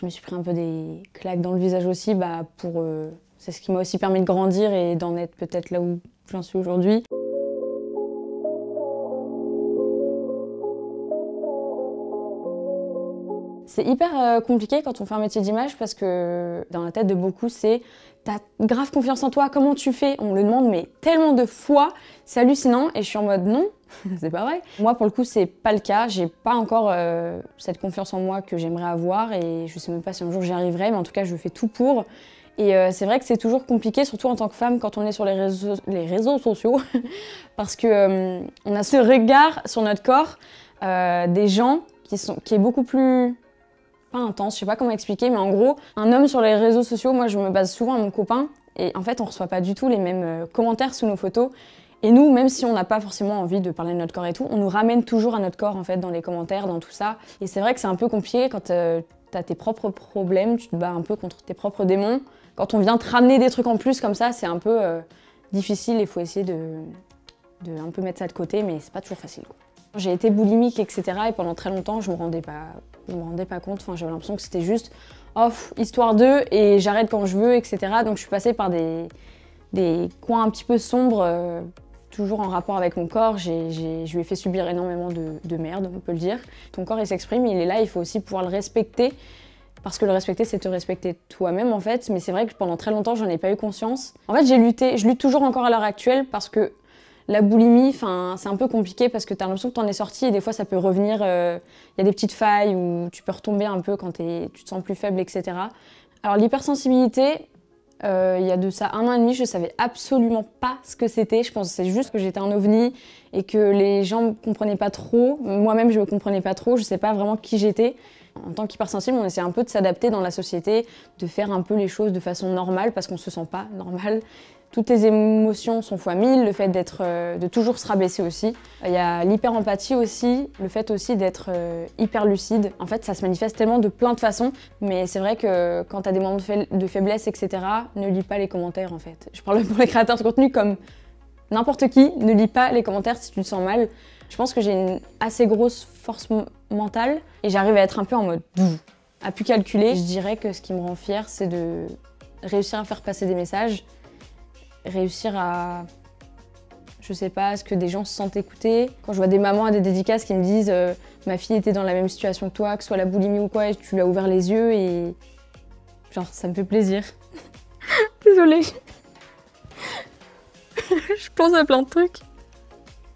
Je me suis pris un peu des claques dans le visage aussi, c'est ce qui m'a aussi permis de grandir et d'en être peut-être là où j'en suis aujourd'hui. C'est hyper compliqué quand on fait un métier d'image parce que dans la tête de beaucoup, c'est « t'as grave confiance en toi, comment tu fais ?» On me le demande mais tellement de fois, c'est hallucinant et je suis en mode « non, c'est pas vrai ». Moi pour le coup, c'est pas le cas, j'ai pas encore cette confiance en moi que j'aimerais avoir et je sais même pas si un jour j'y arriverai, mais en tout cas je fais tout pour. Et c'est vrai que c'est toujours compliqué, surtout en tant que femme, quand on est sur les réseaux sociaux, parce que on a ce regard sur notre corps des gens qui est beaucoup plus... pas intense, je sais pas comment expliquer, mais en gros, un homme sur les réseaux sociaux, moi je me base souvent à mon copain, et en fait on reçoit pas du tout les mêmes commentaires sous nos photos. Et nous, même si on n'a pas forcément envie de parler de notre corps et tout, on nous ramène toujours à notre corps en fait, dans les commentaires, dans tout ça. Et c'est vrai que c'est un peu compliqué quand t'as tes propres problèmes, tu te bats un peu contre tes propres démons. Quand on vient te ramener des trucs en plus comme ça, c'est un peu difficile, il faut essayer de un peu mettre ça de côté, mais c'est pas toujours facile, quoi. J'ai été boulimique, etc. et pendant très longtemps, je me rendais pas compte. Enfin, j'avais l'impression que c'était juste off, histoire d'eux, et j'arrête quand je veux, etc. Donc je suis passée par des coins un petit peu sombres, toujours en rapport avec mon corps. Je lui ai fait subir énormément de merde, on peut le dire. Ton corps, il s'exprime, il est là, il faut aussi pouvoir le respecter. Parce que le respecter, c'est te respecter toi-même, en fait. Mais c'est vrai que pendant très longtemps, j'en ai pas eu conscience. En fait, je lutte toujours encore à l'heure actuelle parce que la boulimie, c'est un peu compliqué parce que tu as l'impression que tu en es sorti et des fois ça peut revenir, y a des petites failles où tu peux retomber un peu quand tu te sens plus faible, etc. Alors l'hypersensibilité, il y a de ça 1 an et demi, je savais absolument pas ce que c'était. Je pensais juste que j'étais un ovni et que les gens me comprenaient pas trop. Moi-même, je me comprenais pas trop, je sais pas vraiment qui j'étais. En tant qu'hypersensible, on essaie un peu de s'adapter dans la société, de faire un peu les choses de façon normale parce qu'on se sent pas normal. Toutes tes émotions sont fois 1000, le fait de toujours se rabaisser aussi. Il y a l'hyper-empathie aussi, le fait aussi d'être hyper lucide. En fait, ça se manifeste tellement de plein de façons, mais c'est vrai que quand tu as des moments de faiblesse, etc., ne lis pas les commentaires en fait. Je parle pour les créateurs de contenu comme n'importe qui, ne lis pas les commentaires si tu te sens mal. Je pense que j'ai une assez grosse force mentale et j'arrive à être un peu en mode à plus calculer. Je dirais que ce qui me rend fière, c'est de réussir à faire passer des messages, réussir à, je sais pas, ce que des gens se sentent écoutés. Quand je vois des mamans à des dédicaces qui me disent ma fille était dans la même situation que toi, que ce soit la boulimie ou quoi, et tu lui as ouvert les yeux et genre ça me fait plaisir. Désolée. Je pense à plein de trucs.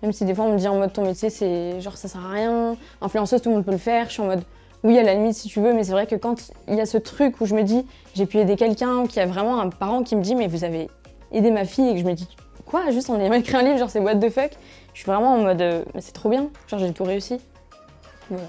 Même si des fois on me dit en mode ton métier c'est genre ça sert à rien, influenceuse tout le monde peut le faire, je suis en mode oui à la limite si tu veux, mais c'est vrai que quand il y a ce truc où je me dis j'ai pu aider quelqu'un ou qu'il y a vraiment un parent qui me dit mais vous avez aidé ma fille et que je me dis quoi, juste on a écrit un livre genre c'est what the fuck, je suis vraiment en mode mais c'est trop bien, genre j'ai tout réussi. Voilà.